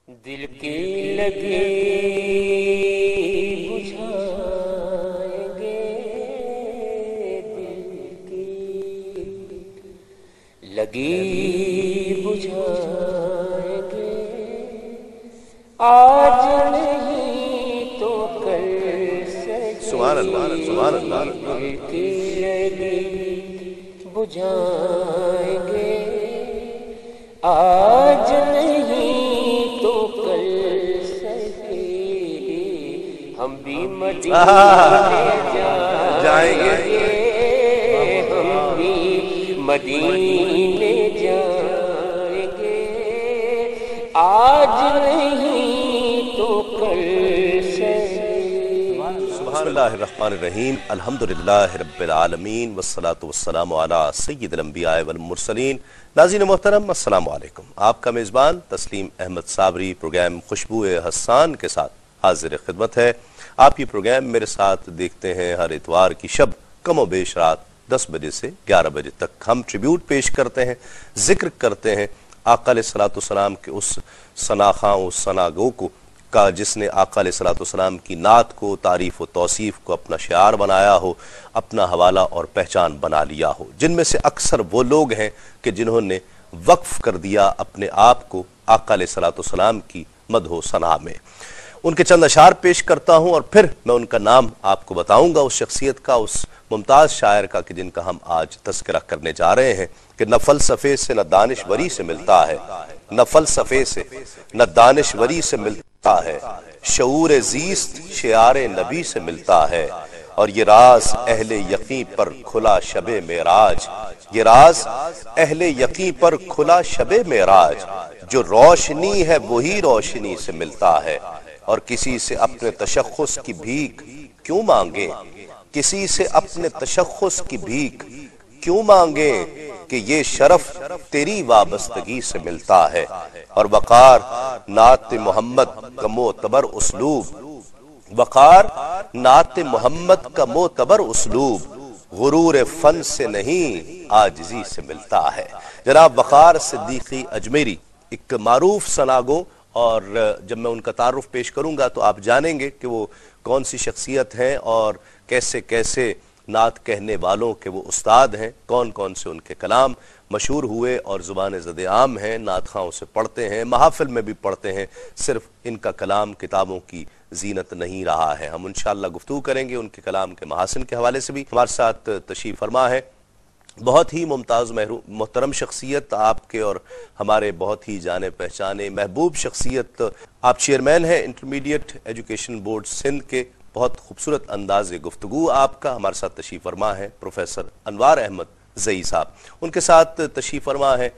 دل کی لگی بجھائیں گے، دل کی لگی بجھائیں گے، آج نہیں تو کل سبحان اللہ سبحان اللہ۔ دل کی لگی بجھائیں گے، آج نہیں تو کل سکے، ہم بھی مدینے جائیں گے، ہم بھی مدینے جائیں گے، آج نہیں تو کل سکے۔ بسم اللہ الرحمن الرحیم، الحمدللہ رب العالمین، والصلاة والسلام علی سید الانبیاء والمرسلین۔ ناظرین محترم السلام علیکم، آپ کا میزبان تسلیم احمد صابری پروگرام خوشبو حسان کے ساتھ حاضر خدمت ہے۔ آپ یہ پروگرام میرے ساتھ دیکھتے ہیں ہر اتوار کی شب کم و بیش رات 10 بجے سے 11 بجے تک۔ ہم ٹریبیوٹ پیش کرتے ہیں، ذکر کرتے ہیں آقا علیہ السلام کے اس ثناخواں اس ثناگو کو کا جس نے آقا علیہ السلام کی نعت کو، تعریف و توصیف کو اپنا شعار بنایا ہو، اپنا حوالہ اور پہچان بنا لیا ہو، جن میں سے اکثر وہ لوگ ہیں کہ جنہوں نے وقف کر دیا اپنے آپ کو آقا علیہ السلام کی مدح و ثنا میں۔ ان کے چند اشعار پیش کرتا ہوں اور پھر میں ان کا نام آپ کو بتاؤں گا، اس شخصیت کا، اس ممتاز شاعر کا کہ جن کا ہم آج تذکرہ کرنے جا رہے ہیں کہ نہ فلسفے سے نہ دانشوری سے ملتا ہے، نہ فلسفے سے نہ دانشوری سے ملتا ہے، شعور زیست شعار نبی سے ملتا ہے، اور یہ راز اہل یقین پر کھلا شب معراج، یہ راز اہل یقین پر کھلا شب معراج، جو روشنی ہے وہی روشنی سے ملتا ہے، اور کسی سے اپنے تشخص کی بھیک کیوں مانگیں، کسی سے اپنے تشخص کی بھیک کیوں مانگیں، کہ یہ شرف تیری وابستگی سے ملتا ہے، اور وقار نعت محمد کا معتبر اسلوب، وقار نعت محمد کا معتبر اسلوب، غرور فن سے نہیں عاجزی سے ملتا ہے۔ جناب وقار صدیقی اجمیری ایک معروف ثناگو، اور جب میں ان کا تعارف پیش کروں گا تو آپ جانیں گے کہ وہ کون سی شخصیت ہیں اور کیسے کیسے نعت کہنے والوں کے وہ استاد ہیں، کون کون سے ان کے کلام مشہور ہوئے اور زبان زد عام ہیں، نعت خواہوں سے پڑھتے ہیں، محافل میں بھی پڑھتے ہیں، صرف ان کا کلام کتابوں کی زینت نہیں رہا ہے۔ ہم انشاءاللہ گفتگو کریں گے ان کے کلام کے محاسن کے حوالے سے بھی۔ ہمارے ساتھ تشریف فرما ہے بہت ہی ممتاز محترم شخصیت، آپ کے اور ہمارے بہت ہی جانے پہچانے محبوب شخصیت، آپ چیئرمین ہیں انٹرمیڈیٹ ایجوکیشن بورڈ سندھ کے، بہت خوبصورت انداز گفتگو آپ کا۔ ہمارے ساتھ تشریف فرما ہے پروفیسر انوار احمد زئی صاحب، ان کے ساتھ تشریف فرما ہے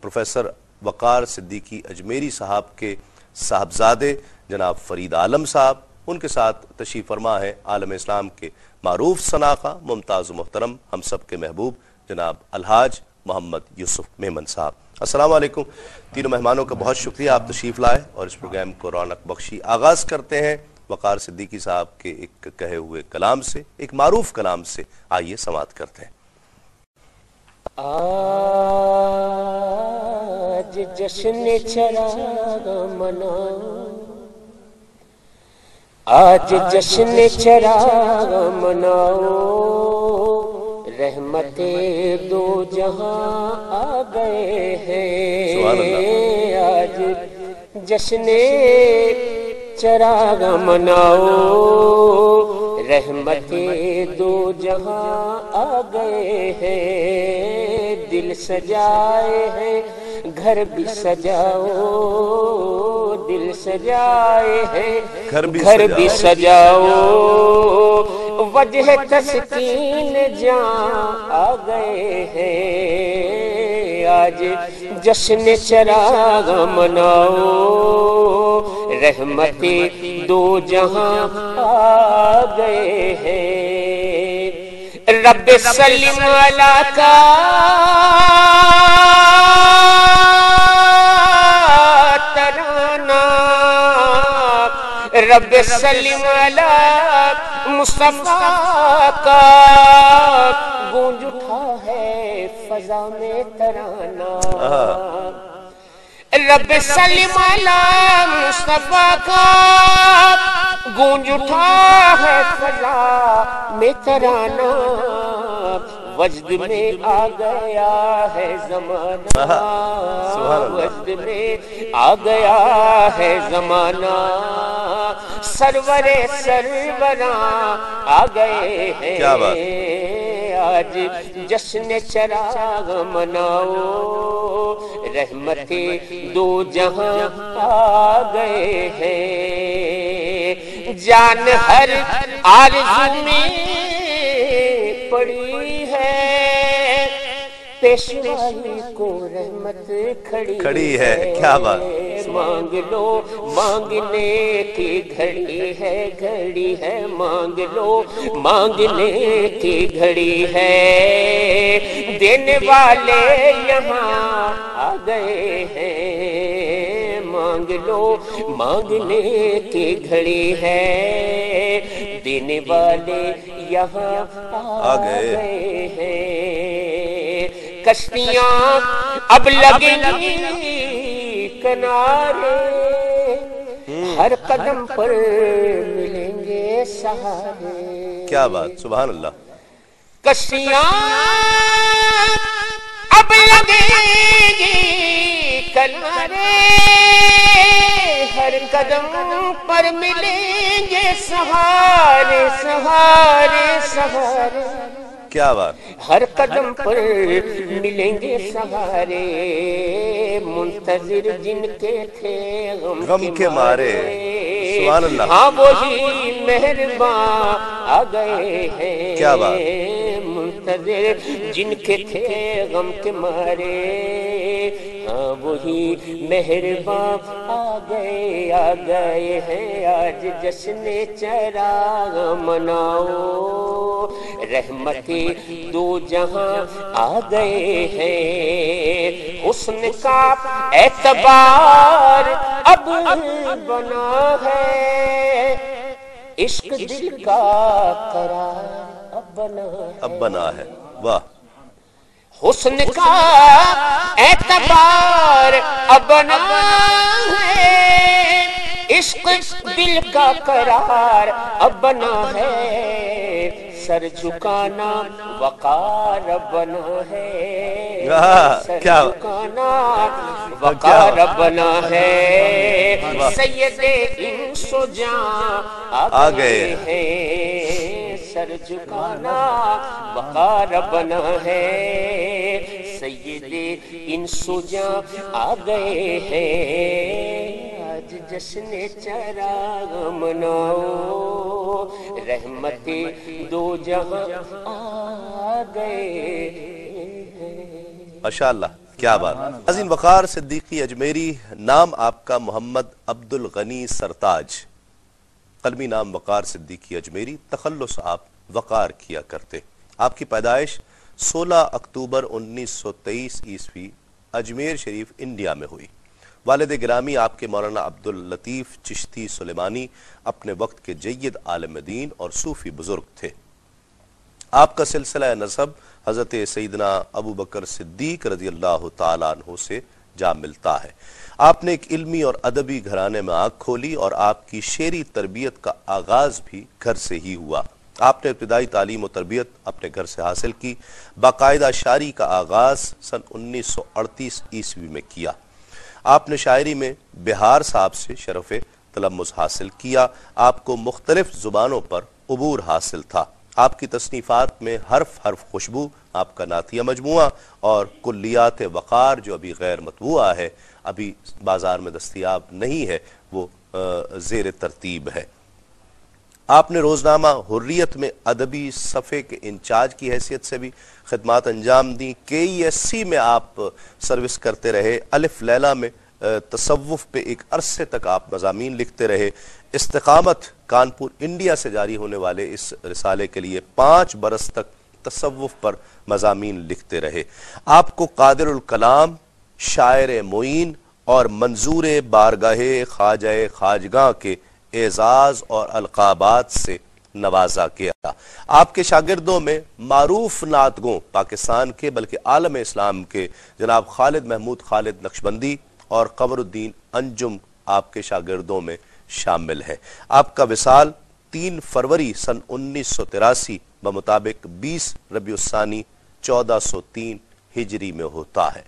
پروفیسر وقار صدیقی اجمیری صاحب کے صاحبزادے جناب فرید عالم صاحب، ان کے ساتھ تشریف فرما ہے عالم اسلام کے معروف ثناخواں ممتاز و محترم ہم سب کے محبوب جناب الحاج محمد یوسف میمن صاحب۔ السلام علیکم تینوں مہمانوں کا بہت شکریہ، آپ تشریف لائے اور اس پروگرام کو رونق بخشی۔ آغاز کرتے ہیں وقار صدیقی صاحب کے ایک کہے ہوئے کلام سے، ایک معروف کلام سے، آئیے سماعت کرتے ہیں۔ آج جشن چراغ مناؤ، آج جشن چراغ مناؤ، رحمت دو جہاں آ گئے ہیں، آج جشن چراغ مناؤ، رحمت دو جہاں آ گئے ہیں، دل سجائے ہیں گھر بھی سجاؤ، دل سجائے ہیں گھر بھی سجاؤ، وجہ تسکین جاں آ گئے ہیں، آج جشن چراغ مناؤ، رحمت دو جہاں آ گئے ہیں، رب سلم علی کا ترانہ، رب سلم علی مصطفیٰ کا گونج اٹھا ہے فضا میں ترانہ، رب سلم علی مصطفیٰ کا گونج اٹھا ہے فضا میں ترانہ، وجد میں آ گیا ہے زمانہ، وجد میں آ گیا ہے زمانہ، سرور سروراں آ گئے ہیں، کیا بات، آج جشن چراغ مناؤ، رحمت دو جہاں آ گئے ہیں، جان ہر آرزو میں پڑی ہے، پیشوائی کو رحمت کھڑی ہے، کیا بات، مانگ لو مانگنے کی گھڑی ہے، مانگ لو مانگنے کی گھڑی ہے، دینے والے یہاں آ گئے ہیں، مانگ لو مانگنے کی گھڑی ہے، دینے والے یہاں آ گئے ہیں، کشتیاں اب لگیں گی کنارے، ہر قدم پر ملیں گے سہارے، کیا بات، سبحان اللہ، کشتیاں اب لگیں گی کنارے، ہر قدم پر ملیں گے سہارے، سہارے، سہارے، کیا بات، ہر قدم پر ملیں گے سہارے، منتظر جن کے تھے غم کے مارے، سبحان اللہ، ہاں وہی مہرباں آ گئے ہیں، کیا بات، منتظر جن کے تھے غم کے مارے، ہاں وہی مہرباں آ گئے ہیں، آج جشن چراغ مناؤ، رحمت دو جہاں آ گئے ہیں، حسن کا اعتبار اب بنا ہے، عشق دل کا قرار اب بنا ہے، واہ، حسن کا اعتبار اب بنا ہے، عشق دل کا قرار اب بنا ہے، سر جھکانا وقار بنا ہے، سر جھکانا وقار بنا ہے، سید انس و جاں آ گئے ہیں، سر جھکانا وقار بنا ہے، سید انس و جاں آ گئے ہیں، آج جشن چراغ مناؤ، رحمت دو جہاں آ گئے ہیں، ماشاءاللہ، کیا بات، عظیم وقار صدیقی اجمیری، نام آپ کا محمد عبدالغنی سرتاج، قلمی نام وقار صدیقی اجمیری، تخلص آپ وقار کیا کرتے، آپ کی پیدائش 16 اکتوبر 1923 عیسوی اجمیر شریف انڈیا میں ہوئی، والد گرامی آپ کے مولانا عبداللطیف چشتی سلیمانی اپنے وقت کے جید عالم دین اور صوفی بزرگ تھے، آپ کا سلسلہ نسب حضرت سیدنا ابو بکر صدیق رضی اللہ تعالیٰ عنہ سے جا ملتا ہے، آپ نے ایک علمی اور ادبی گھرانے میں آنکھ کھولی اور آپ کی شعری تربیت کا آغاز بھی گھر سے ہی ہوا، آپ نے ابتدائی تعلیم و تربیت اپنے گھر سے حاصل کی، باقاعدہ شاعری کا آغاز سن 1938 عیسوی میں کیا، آپ نے شاعری میں بہار صاحب سے شرف تلمذ حاصل کیا، آپ کو مختلف زبانوں پر عبور حاصل تھا، آپ کی تصنیفات میں حرف حرف خوشبو، آپ کا نعتیہ مجموعہ اور کلیات وقار جو ابھی غیر مطبوعہ ہے، ابھی بازار میں دستیاب نہیں ہے، وہ زیر ترتیب ہے، آپ نے روزنامہ حریت میں ادبی صفحے کے انچارج کی حیثیت سے بھی خدمات انجام دیں، KESC میں آپ سروس کرتے رہے، الف لیلہ میں تصوف پہ ایک عرصے تک آپ مضامین لکھتے رہے، استقامت کانپور انڈیا سے جاری ہونے والے اس رسالے کے لیے 5 برس تک تصوف پر مضامین لکھتے رہے، آپ کو قادر الکلام، شاعر معین اور منظور بارگاہ خواجہ خواجگاں کے اعزاز اور القابات سے نوازا گیا، آپ کے شاگردوں میں معروف نعتگوں پاکستان کے بلکہ عالم اسلام کے جناب خالد محمود خالد نقشبندی اور قمر الدین انجم آپ کے شاگردوں میں شامل ہے۔ آپ کا وصال 3 فروری سن 1983 بمطابق 20 ربیع الثانی 1403 ہجری میں ہوتا ہے۔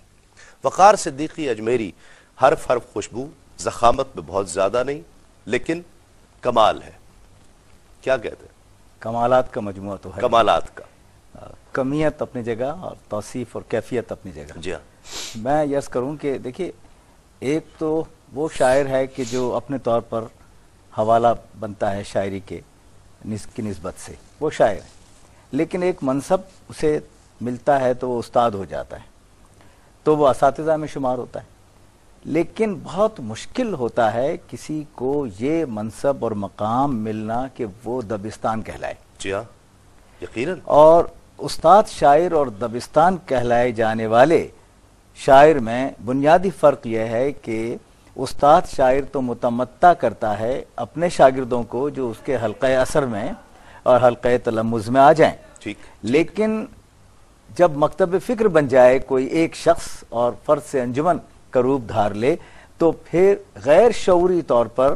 وقار صدیقی اجمیری حرف خوشبو، ضخامت میں بہت زیادہ نہیں لیکن کمال ہے۔ کیا کہتے ہیں؟ کمالات کا مجموعہ تو ہے، کمالات کا، کمیت اپنی جگہ اور توصیف اور کیفیت اپنی جگہ۔ جی ہاں، میں یس کروں کہ دیکھیے، ایک تو وہ شاعر ہے کہ جو اپنے طور پر حوالہ بنتا ہے شاعری کی نسبت سے، وہ شاعر ہے، لیکن ایک منصب اسے ملتا ہے تو وہ استاد ہو جاتا ہے، تو وہ اساتذہ میں شمار ہوتا ہے۔ لیکن بہت مشکل ہوتا ہے کسی کو یہ منصب اور مقام ملنا کہ وہ دبستان کہلائے۔ جی ہاں، یقیناً۔ اور استاد شاعر اور دبستان کہلائے جانے والے شاعر میں بنیادی فرق یہ ہے کہ استاد شاعر تو متمتع کرتا ہے اپنے شاگردوں کو جو اس کے حلقہ اثر میں اور حلقہ تلمذ میں آ جائیں، ٹھیک، لیکن جب مکتب فکر بن جائے کوئی ایک شخص اور فرد سے انجمن کا روپ دھار لے تو پھر غیر شعوری طور پر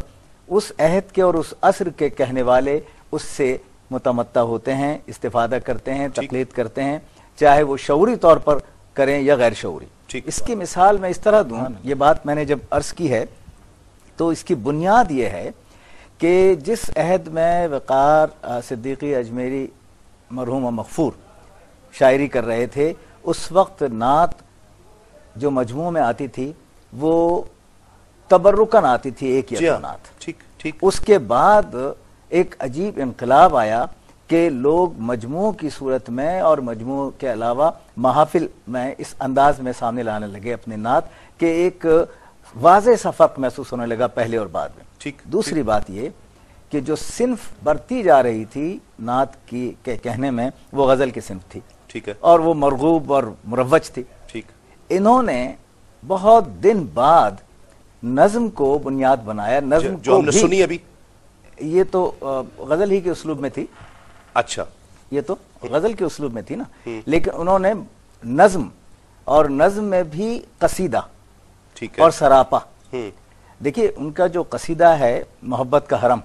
اس عہد کے اور اس عصر کے کہنے والے اس سے متمتع ہوتے ہیں، استفادہ کرتے ہیں، تقلید کرتے ہیں، چاہے وہ شعوری طور پر کریں یا غیر شعوری۔ اس کی مثال میں اس طرح دوں، یہ بات میں نے جب عرض کی ہے تو اس کی بنیاد یہ ہے کہ جس عہد میں وقار صدیقی اجمیری مرحوم و مغفور شاعری کر رہے تھے، اس وقت نعت جو مجموع میں آتی تھی وہ تبرکن آتی تھی، ایک یا دو نعت۔ ٹھیک ٹھیک۔ اس کے بعد ایک عجیب انقلاب آیا کہ لوگ مجموع کی صورت میں اور مجموع کے علاوہ محافل میں اس انداز میں سامنے لانے لگے اپنے نعت کہ ایک واضح سا فرق محسوس ہونے لگا پہلے اور بعد میں۔ ٹھیک۔ دوسری بات یہ کہ جو صنف برتی جا رہی تھی نعت کی کے کہنے میں وہ غزل کی صنف تھی، ٹھیک ہے، اور وہ مرغوب اور مروج تھی۔ ٹھیک۔ انہوں نے بہت دن بعد نظم کو بنیاد بنایا، نظم جو ہم نے سنی ابھی، یہ تو غزل ہی کے اسلوب میں تھی۔ اچھا، یہ تو غزل کے اسلوب میں تھی نا، لیکن انہوں نے نظم، اور نظم میں بھی قصیدہ اور سراپا۔ دیکھیے ان کا جو قصیدہ ہے محبت کا حرم،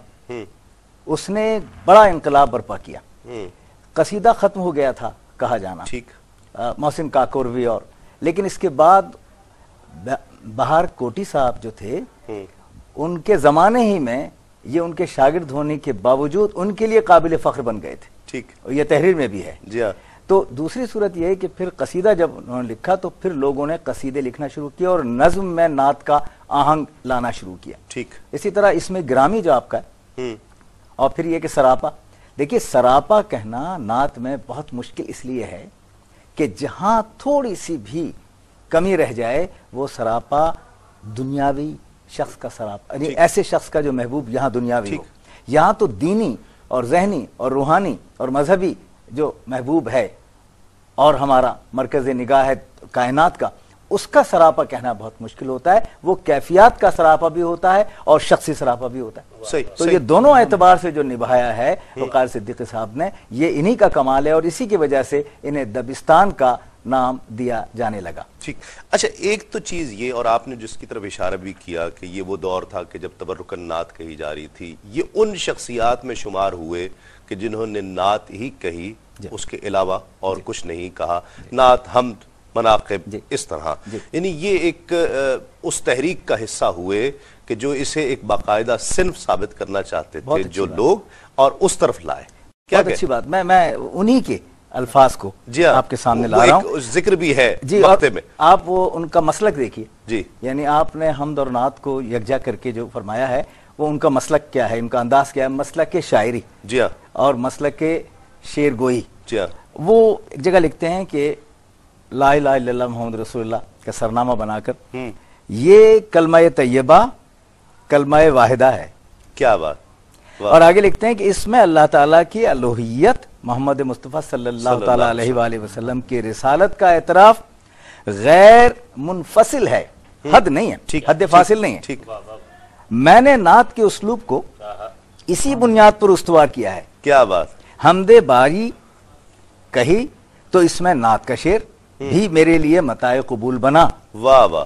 اس نے بڑا انقلاب برپا کیا۔ قصیدہ ختم ہو گیا تھا کہا جانا، محسن کاکوروی، اور لیکن اس کے بعد بہار کوٹی صاحب جو تھے ان کے زمانے ہی میں یہ ان کے شاگرد ہونے کے باوجود ان کے لیے قابل فخر بن گئے تھے۔ ٹھیک، یہ تحریر میں بھی ہے۔ جی ہاں۔ تو دوسری صورت یہ ہے کہ پھر قصیدہ جب انہوں نے لکھا تو پھر لوگوں نے قصیدے لکھنا شروع کیا اور نظم میں نعت کا آہنگ لانا شروع کیا۔ ٹھیک۔ اسی طرح اس میں گرامی جو آپ کا ہے، اور پھر یہ کہ سراپا، دیکھیے سراپا کہنا نعت میں بہت مشکل اس لیے ہے کہ جہاں تھوڑی سی بھی کمی رہ جائے وہ سراپا دنیاوی شخص کا سراپا، یعنی ایسے شخص کا جو محبوب یہاں دنیاوی ہو، یہاں تو دینی اور ذہنی اور روحانی اور مذہبی جو محبوب ہے اور ہمارا مرکز نگاہ ہے کائنات کا، اس کا سراپا کہنا بہت مشکل ہوتا ہے۔ وہ کیفیات کا سراپا بھی ہوتا ہے اور شخصی سراپا بھی ہوتا ہے۔ تو یہ دونوں اعتبار سے جو نبھایا ہے وقار صدیقی صاحب نے، یہ انہی کا کمال ہے اور اسی کی وجہ سے انہیں دبستان کا نام دیا جانے لگا۔ ٹھیک۔ اچھا، ایک تو چیز یہ، اور آپ نے جس کی طرف اشارہ بھی کیا کہ یہ وہ دور تھا کہ جب تبرکن نعت کہی جا رہی تھی، یہ ان شخصیات میں شمار ہوئے کہ جنہوں نے نعت ہی کہی، اس کے علاوہ اور کچھ نہیں کہا، نعت، حمد، مناقب، اس طرح، یعنی یہ ایک اس تحریک کا حصہ ہوئے کہ جو اسے ایک باقاعدہ صنف ثابت کرنا چاہتے تھے جو لوگ، اور اس طرف لائے۔ بہت اچھی بات، میں انہی کے الفاظ کو آپ کے سامنے لا رہا ہوں۔ ذکر بھی ہے وقتے میں، آپ وہ ان کا مسلک دیکھیے، جی، یعنی آپ نے حمد اور نعت کو یکجا کر کے جو فرمایا ہے وہ ان کا مسلک کیا ہے، ان کا انداز کیا ہے، مسلک شاعری، جی ہاں، اور مسلک شعر گوئی۔ جی ہاں، وہ ایک جگہ لکھتے ہیں کہ لا الہ الا اللہ محمد رسول اللہ کا سرنامہ بنا کر یہ کلمہ طیبہ کلمہ واحدہ ہے۔ کیا بات! اور آگے لکھتے ہیں کہ اس میں اللہ تعالیٰ کی الوہیت، محمد مصطفیٰ صلی اللہ تعالیٰ علیہ وآلہ وسلم کی رسالت کا اعتراف غیر منفصل ہے، حد نہیں ہے، حد فاصل نہیں ہے۔ میں نے نعت کے اسلوب کو اسی بنیاد پر استوار کیا ہے۔ کیا بات! حمد باری کہی تو اس میں نعت کا شعر بھی میرے لیے متاع قبول بنا۔ واہ واہ!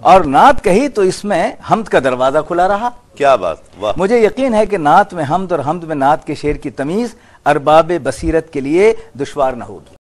اور نعت کہی تو اس میں حمد کا دروازہ کھلا رہا. کیا بات، واہ. مجھے یقین ہے کہ نعت میں حمد اور حمد میں نعت کے شعر کی تمیز ارباب بصیرت کے لیے دشوار نہ ہوگی.